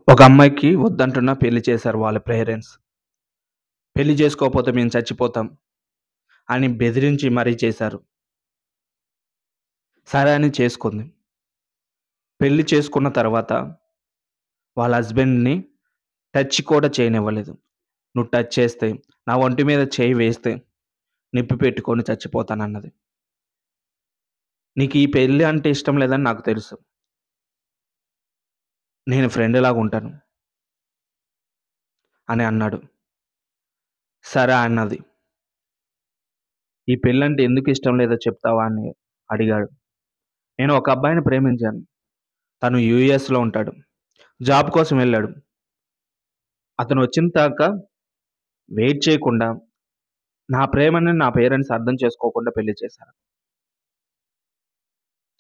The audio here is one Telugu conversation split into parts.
ఒక అమ్మాయికి వద్దంటున్నా పెళ్లి చేశారు వాళ్ళ పేరెంట్స్. పెళ్లి చేసుకోకపోతే మేము చచ్చిపోతాం అని బెదిరించి మరీ చేశారు. సరే అని చేసుకుంది. పెళ్లి చేసుకున్న తర్వాత వాళ్ళ హస్బెండ్‌ని టచ్ కూడా చేయనివ్వలేదు. "నువ్వు టచ్ చేస్తే, నా ఒంటి మీద చేయి వేస్తే నిప్పి పెట్టుకొని చచ్చిపోతానన్నది. నీకు ఈ పెళ్లి అంటే ఇష్టం లేదని నాకు తెలుసు. నేను ఫ్రెండ్‌లాగా ఉంటాను" అని అన్నాడు. సరే అన్నది. "ఈ పెళ్ళంటే ఎందుకు ఇష్టం లేదో చెప్తావా?" అని అడిగాడు. "నేను ఒక అబ్బాయిని ప్రేమించాను. తను యూఎస్‌లో ఉంటాడు. జాబ్ కోసం వెళ్ళాడు. అతను వచ్చిన దాకా వెయిట్ చేయకుండా, నా ప్రేమని నా పేరెంట్స్ అర్థం చేసుకోకుండా పెళ్లి చేశారు.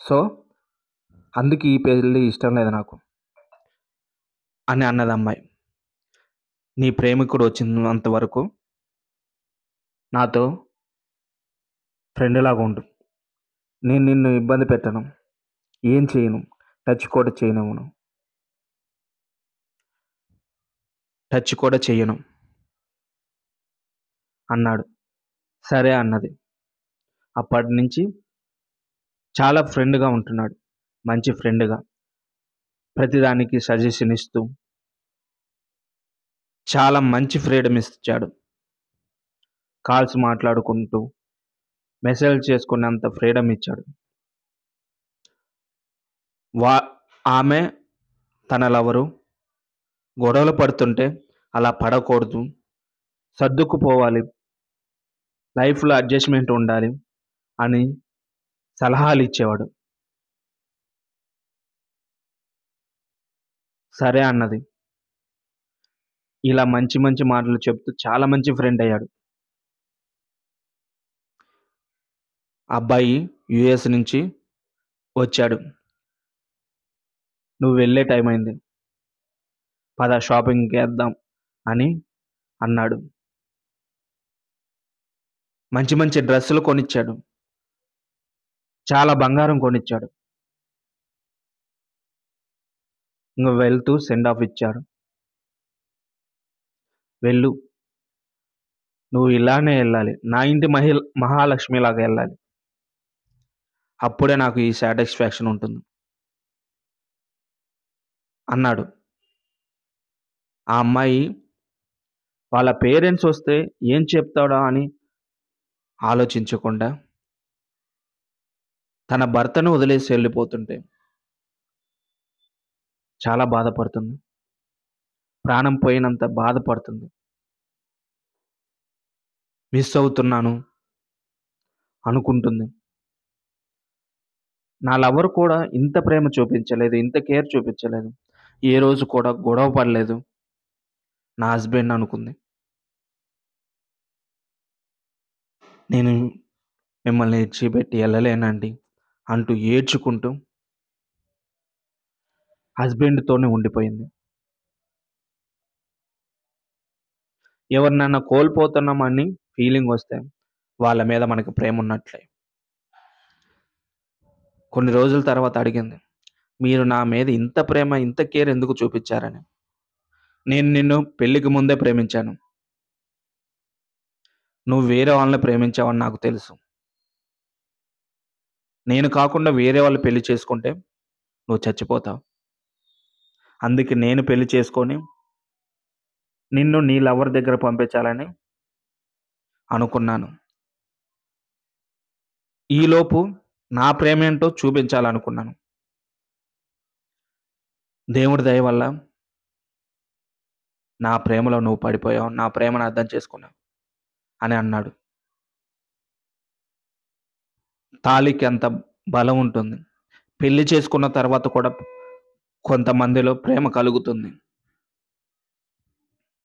సో, అందుకే ఈ పెళ్లి ఇష్టం లేదు నాకు" అని అన్నది అమ్మాయి. "నీ ప్రేమికుడు వచ్చినంత వరకు నాతో ఫ్రెండ్‌లాగా ఉండు. నేను నిన్ను ఇబ్బంది పెట్టను. ఏం చేయను. టచ్ కూడా చేయనివ్వను. టచ్ కూడా చెయ్యను" అన్నాడు. సరే అన్నది. అప్పటినుంచి చాలా ఫ్రెండ్‌గా ఉంటున్నాడు. మంచి ఫ్రెండ్‌గా. ప్రతిదానికి సజెషన్ ఇస్తూ, చాలా మంచి ఫ్రీడమ్ ఇచ్చాడు. కాల్స్ మాట్లాడుకుంటూ, మెసేజ్ చేసుకునేంత ఫ్రీడమ్ ఇచ్చాడు. వా ఆమె తన లవరు గొడవలు పడుతుంటే అలా పడకూడదు. సర్దుకుపోవాలి. లైఫ్‌లో అడ్జస్ట్‌మెంట్ ఉండాలి అని సలహాలిచ్చేవాడు. సరే అన్నది. ఇలా మంచి మంచి మాటలు చెప్తూ చాలా మంచి ఫ్రెండ్ అయ్యాడు. అబ్బాయి యూఎస్ నుంచి వచ్చాడు. "నువ్వు వెళ్ళే టైం అయింది. పద షాపింగ్‌కేద్దాం" అని అన్నాడు. మంచి మంచి డ్రెస్సులు కొనిచ్చాడు. చాలా బంగారం కొనిచ్చాడు. ఇంగ వెళ్తూ సెండ్ ఆఫ్ ఇచ్చాడు. "వెళ్ళు. నువ్వు ఇలానే ఎళ్ళాలి. నా ఇంటి మహాలక్ష్మిలాగా ఎళ్ళాలి. అప్పుడే నాకు ఈ సాటిస్ఫాక్షన్ ఉంటుంది" అన్నాడు. ఆ అమ్మాయి వాళ్ళ పేరెంట్స్ వస్తే ఏం చెప్తాడా అని ఆలోచించకుండా, తన భర్తను వదిలేసి ఎళ్ళిపోతుంటే చాలా బాధపడుతుంది. ప్రాణం పోయినంత బాధపడుతుంది. మిస్ అవుతున్నాను అనుకుంటుంది. నా లవర్ కూడా ఇంత ప్రేమ చూపించలేదు. ఇంత కేర్ చూపించలేదు. ఏ రోజు కూడా గొడవ పడలేదు నా హస్బెండ్ అనుకుంది. "నేను మిమ్మల్ని విడిచిపెట్టి ఎళ్ళలేనండి" అంటూ ఏడ్చుకుంటూ హస్బెండ్‌తోనే ఉండిపోయింది. ఎవరినైనా కోల్పోతున్నామని ఫీలింగొస్తే వాళ్ళ మీద మనకు ప్రేమున్నట్లే. కొన్ని రోజుల తర్వాత అడిగింది. "మీరు నా మీద ఇంత ప్రేమ, ఇంత కేర్ ఎందుకు చూపిచ్చారని?" "నేను నిన్ను పెళ్ళికి ముందే ప్రేమించాను. నువ్వు వేరే వాళ్ళని ప్రేమించావని నాకు తెలుసు. నేను కాకుండా వేరే వాళ్ళు పెళ్లి చేసుకుంటే నువ్వు చచ్చిపోతావు. అందుకే నేను పెళ్లి చేసుకొని నిన్ను నీ లవర్ దగ్గర పంపించాలని అనుకున్నాను. ఈలోపు నా ప్రేమేంటో చూపించాలనుకున్నాను. దేవుడి దయ వల్ల నా ప్రేమలో నువ్వు పడిపోయావు. నా ప్రేమను అర్థం చేసుకున్నావు" అని అన్నాడు. తాళికి అంత బలం ఉంటుంది. పెళ్లి చేసుకున్న తర్వాత కూడా కొంతమందిలో ప్రేమ కలుగుతుంది.